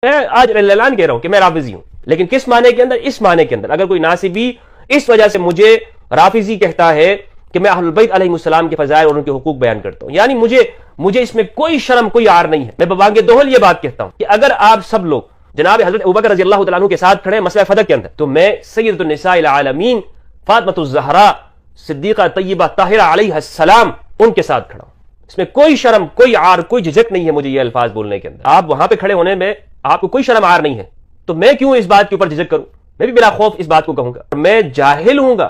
میں آج اعلان کہہ رہا ہوں کہ میں رافضی ہوں، لیکن کس معنی کے اندر؟ اس معنی کے اندر اگر کوئی ناصبی اس وجہ سے مجھے رافضی کہتا ہے کہ میں اہل البیت علیہ السلام کے فضائل اور ان کے حقوق بیان کرتا ہوں، یعنی مجھے اس میں کوئی شرم کوئی عار نہیں ہے. میں ببانگ دوہل یہ بات کہتا ہوں کہ اگر آپ سب لوگ جناب حضرت ابوبکر رضی اللہ تعالیٰ عنہ کے ساتھ کھڑے ہیں مسئلہ فتح کے اندر، تو میں سیدۃ النساء العالمین فاطمۃ الزہراء صدیقہ طیبہ طاہرہ علیہ السلام ان کے ساتھ کھڑا ہوں. اس میں کوئی شرم کوئی عار کوئی جھجک نہیں ہے مجھے یہ الفاظ بولنے کے اندر. آپ وہاں پہ کھڑے ہونے میں آپ کو کوئی شرم عار نہیں ہے، تو میں کیوں اس بات کے اوپر جھجک کروں؟ میں بھی بلا خوف اس بات کو کہوں گا. میں جاہل ہوں گا،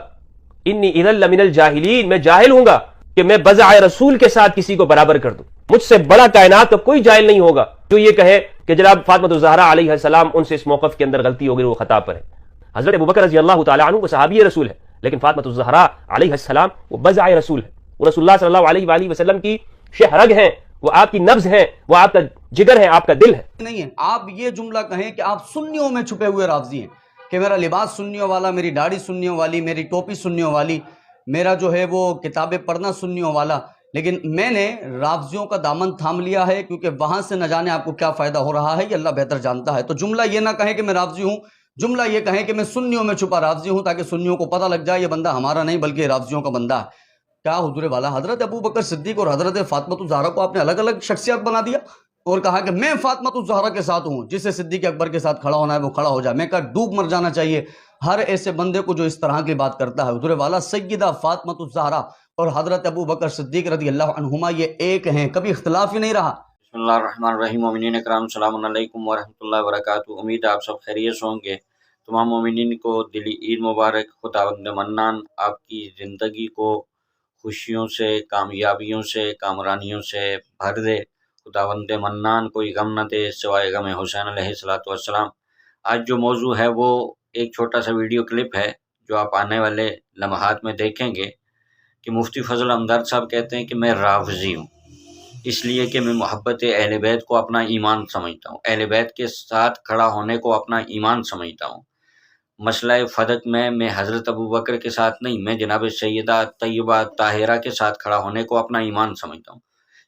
انی اذا لمن الجاہلین، میں جاہل ہوں گا کہ میں بضع رسول کے ساتھ کسی کو برابر کر دوں. مجھ سے بڑا کائنات کا کوئی جاہل نہیں ہوگا جو یہ کہے کہ جناب فاطمۃ الزہراء علیہ السلام ان سے اس موقف کے اندر غلطی ہو گئی، وہ خطا پر ہے. حضرت ابوبکر رضی اللہ تعالیٰ عنہ وہ صحابی رسول ہے، لیکن فاطمۃ الزہراء علیہ السلام وہ بضع رسول ہے، وہ رسول اللہ صلی اللہ علیہ وآلہ وسلم کی شہ رگ ہیں، وہ آپ کی نبض ہیں، وہ آپ کا جگر ہے، آپ کا دل ہے. نہیں ہے آپ یہ جملہ کہیں کہ آپ سنیوں میں چھپے ہوئے رافضی ہیں، کہ میرا لباس سنیوں والا، میری داڑھی سنیوں والی، میری ٹوپی سنیوں والی، میرا جو ہے وہ کتابیں پڑھنا سنیوں والا. لیکن میں نے رافضیوں کا دامن تھام لیا ہے، کیونکہ وہاں سے نہ جانے آپ کو کیا فائدہ ہو رہا ہے یہ اللہ بہتر جانتا ہے. تو جملہ یہ نہ کہیں کہ میں رافضی ہوں، جملہ یہ کہیں کہ میں سنیوں میں چھپا رافضی ہوں، تاکہ سنیوں کو پتہ لگ جائے یہ بندہ ہمارا نہیں بلکہ یہ رافضیوں کا بندہ ہے. کیا حضور والا حضرت ابوبکر صدیق اور حضرت فاطمۃ الزہرا کو آپ نے الگ الگ شخصیت بنا دیا اور کہا کہ میں فاطمۃ الزہرا کے ساتھ ہوں، جسے صدیق اکبر کے ساتھ کھڑا ہونا ہے وہ کھڑا ہو جائے. میں کہا ڈوب مر جانا چاہیے ہر ایسے بندے کو جو اس طرح کی بات کرتا ہے. حضور والا سیدہ فاطمۃ الزہرا اور حضرت ابوبکر صدیق رضی اللہ عنہما یہ ایک ہیں، کبھی اختلاف ہی نہیں رہا. بسم اللہ الرحمن الرحیم. مومنین اکرام السلام علیکم ورحمۃ اللہ وبرکاتہ. امید آپ سب خیریت سے ہوں گے. تمام مومنین کو دلی عید مبارک. خداوند منان آپ کی زندگی کو خوشیوں سے، کامیابیوں سے، کامرانیوں سے بھر دے. خداوند منان کوئی غم نہ دے سوائے غم حسین علیہ السلام. آج جو موضوع ہے وہ ایک چھوٹا سا ویڈیو کلپ ہے جو آپ آنے والے لمحات میں دیکھیں گے کہ مفتی فضل ہمدرد صاحب کہتے ہیں کہ میں رافضی ہوں اس لیے کہ میں محبت اہل بیت کو اپنا ایمان سمجھتا ہوں، اہل بیت کے ساتھ کھڑا ہونے کو اپنا ایمان سمجھتا ہوں. مسئلہ فدق میں حضرت ابوبکر کے ساتھ نہیں، میں جناب سیدہ طیبہ طاہرہ کے ساتھ کھڑا ہونے کو اپنا ایمان سمجھتا ہوں.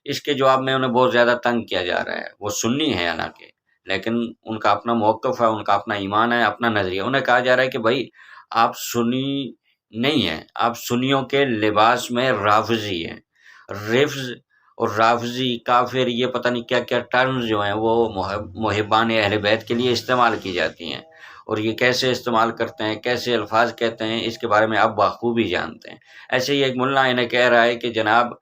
اس کے جواب میں انہیں بہت زیادہ تنگ کیا جا رہا ہے. وہ سنی ہے حالانکہ، لیکن ان کا اپنا موقف ہے، ان کا اپنا ایمان ہے، اپنا نظریہ. انہیں کہا جا رہا ہے کہ بھائی آپ سنی نہیں ہیں، آپ سنیوں کے لباس میں رافضی ہیں. رفض اور رافضی، کافر، یہ پتہ نہیں کیا کیا ٹرمز جو ہیں وہ محبان اہل بیت کے لیے استعمال کی جاتی ہیں، اور یہ کیسے استعمال کرتے ہیں، کیسے الفاظ کہتے ہیں، اس کے بارے میں آپ بخوبی جانتے ہیں. ایسے ہی ایک ملا انہیں کہہ رہا ہے کہ جناب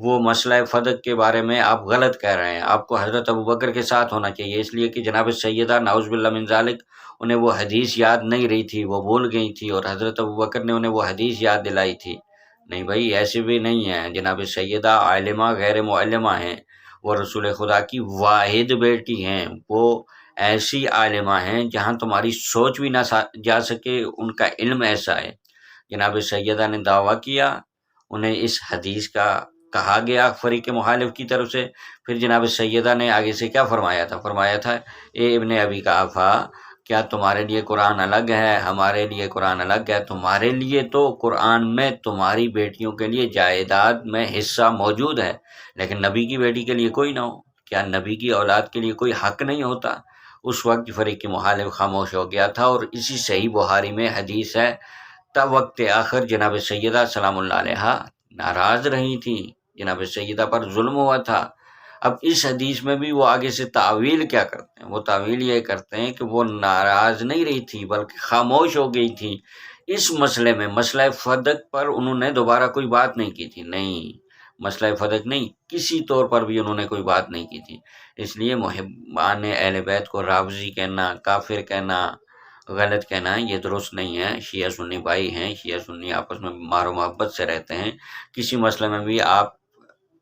وہ مسئلہ فدق کے بارے میں آپ غلط کہہ رہے ہیں، آپ کو حضرت ابوبکر کے ساتھ ہونا چاہیے، اس لیے کہ جناب سیدہ نعوذ باللہ من ذالک انہیں وہ حدیث یاد نہیں رہی تھی، وہ بھول گئی تھی، اور حضرت ابوبکر نے انہیں وہ حدیث یاد دلائی تھی. نہیں بھائی، ایسے بھی نہیں ہیں. جناب سیدہ عالمہ غیر معلمہ ہیں، وہ رسول خدا کی واحد بیٹی ہیں، وہ ایسی عالمہ ہیں جہاں تمہاری سوچ بھی نہ جا سکے، ان کا علم ایسا ہے. جناب سیدہ نے دعویٰ کیا، انہیں اس حدیث کا کہا گیا فریق مخالف کی طرف سے. پھر جناب سیدہ نے آگے سے کیا فرمایا تھا، اے ابن ابی قحافہ، کیا تمہارے لیے قرآن الگ ہے، ہمارے لیے قرآن الگ ہے؟ تمہارے لیے تو قرآن میں تمہاری بیٹیوں کے لیے جائیداد میں حصہ موجود ہے، لیکن نبی کی بیٹی کے لیے کوئی نہ ہو. کیا نبی کی اولاد کے لیے کوئی حق نہیں ہوتا؟ اس وقت فریق مخالف خاموش ہو گیا تھا. اور اسی صحیح بخاری میں حدیث ہے، تا وقت آخر جناب سیدہ سلام اللہ علیہا ناراض رہی تھی، جناب سیدہ پر ظلم ہوا تھا. اب اس حدیث میں بھی وہ آگے سے تعویل کیا کرتے ہیں؟ وہ تعویل یہ کرتے ہیں کہ وہ ناراض نہیں رہی تھی بلکہ خاموش ہو گئی تھی. اس مسئلے میں، مسئلہ فدق پر انہوں نے دوبارہ کوئی بات نہیں کی تھی. نہیں، مسئلہ فدق نہیں، کسی طور پر بھی انہوں نے کوئی بات نہیں کی تھی. اس لیے محبان اہل بیت کو رافضی کہنا، کافر کہنا، غلط کہنا یہ درست نہیں ہے. شیعہ سنی بھائی ہیں، شیعہ سنی آپس میں مار و محبت سے رہتے ہیں. کسی مسئلے میں بھی آپ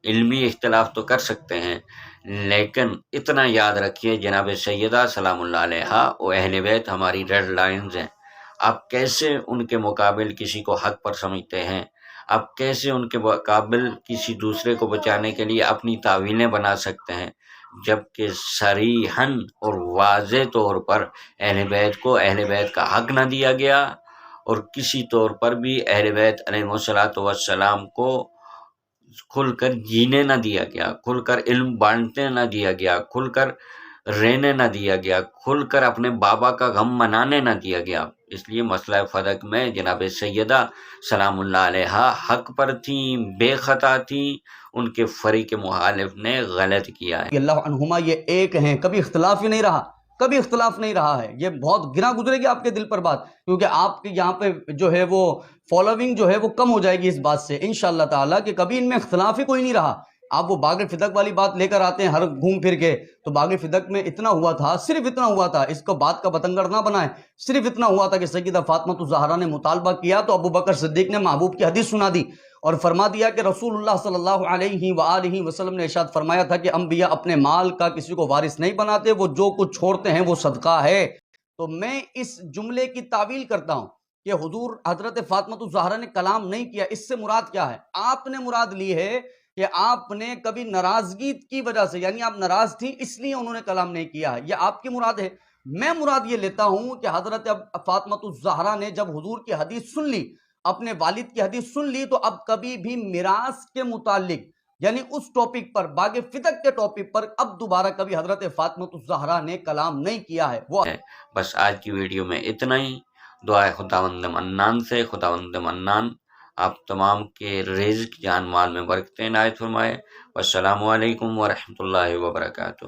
علمی اختلاف تو کر سکتے ہیں، لیکن اتنا یاد رکھیے جناب سیدہ سلام اللہ علیہا و اہل بیت ہماری ریڈ لائنز ہیں. آپ کیسے ان کے مقابل کسی کو حق پر سمجھتے ہیں؟ آپ کیسے ان کے مقابل کسی دوسرے کو بچانے کے لیے اپنی تعویلیں بنا سکتے ہیں، جبکہ صریحاً اور واضح طور پر اہل بیت کو اہل بیت کا حق نہ دیا گیا، اور کسی طور پر بھی اہل بیت علیہ الصلوۃ والسلام کو کھل کر جینے نہ دیا گیا، کھل کر علم بانٹنے نہ دیا گیا، کھل کر رہنے نہ دیا گیا، کھل کر اپنے بابا کا غم منانے نہ دیا گیا۔ اس لیے مسئلہ فدق میں جناب سیدہ سلام اللہ علیہ حق پر تھیں، بے خطا تھیں، ان کے فریق مخالف نے غلط کیا ہے۔ اللہ عنہما یہ ایک ہیں، کبھی اختلاف ہی نہیں رہا، کبھی اختلاف نہیں رہا ہے۔ یہ بہت گرا گزرے گی آپ کے دل پر بات، کیونکہ آپ کے یہاں پہ جو ہے وہ فالوونگ جو ہے وہ کم ہو جائے گی اس بات سے انشاءاللہ تعالیٰ، کہ کبھی ان میں اختلاف ہی کوئی نہیں رہا۔ آپ وہ باغ فدق والی بات لے کر آتے ہیں ہر گھوم پھر کے، تو باغ فدق میں اتنا ہوا تھا، صرف اتنا ہوا تھا، اس کو بات کا بتنگڑ نہ بنائیں، صرف اتنا ہوا تھا کہ سیدہ فاطمہ الزہرا نے مطالبہ کیا تو ابو بکر صدیق نے محبوب کی حدیث سنا دی اور فرما دیا کہ رسول اللہ صلی اللہ علیہ وآلہ وسلم نے ارشاد فرمایا تھا کہ انبیاء اپنے مال کا کسی کو وارث نہیں بناتے، وہ جو کچھ چھوڑتے ہیں وہ صدقہ ہے۔ تو میں اس جملے کی تعویل کرتا ہوں کہ حضور حضرت فاطمہ الزہرا نے کلام نہیں کیا، اس سے مراد کیا ہے؟ آپ نے مراد لی ہے کہ آپ نے کبھی ناراضگی کی وجہ سے، یعنی آپ ناراض تھی اس لیے انہوں نے کلام نہیں کیا ہے، یہ آپ کی مراد ہے۔ میں مراد یہ لیتا ہوں کہ حضرت فاطمہ الزہرا نے جب حضور کی حدیث سن لی، اپنے والد کی حدیث سن لی، تو اب کبھی بھی میراث کے متعلق، یعنی اس ٹاپک پر، باغ فدق کے ٹاپک پر اب دوبارہ کبھی حضرت فاطمہ الزہرا نے کلام نہیں کیا ہے۔ وہ بس آج کی ویڈیو میں اتنا ہی۔ دعا ہے خداوند منان سے، خداوند منان آپ تمام کے رزق جان مال میں برکتیں عنایت فرمائے۔ والسلام علیکم ورحمۃ اللہ وبرکاتہ۔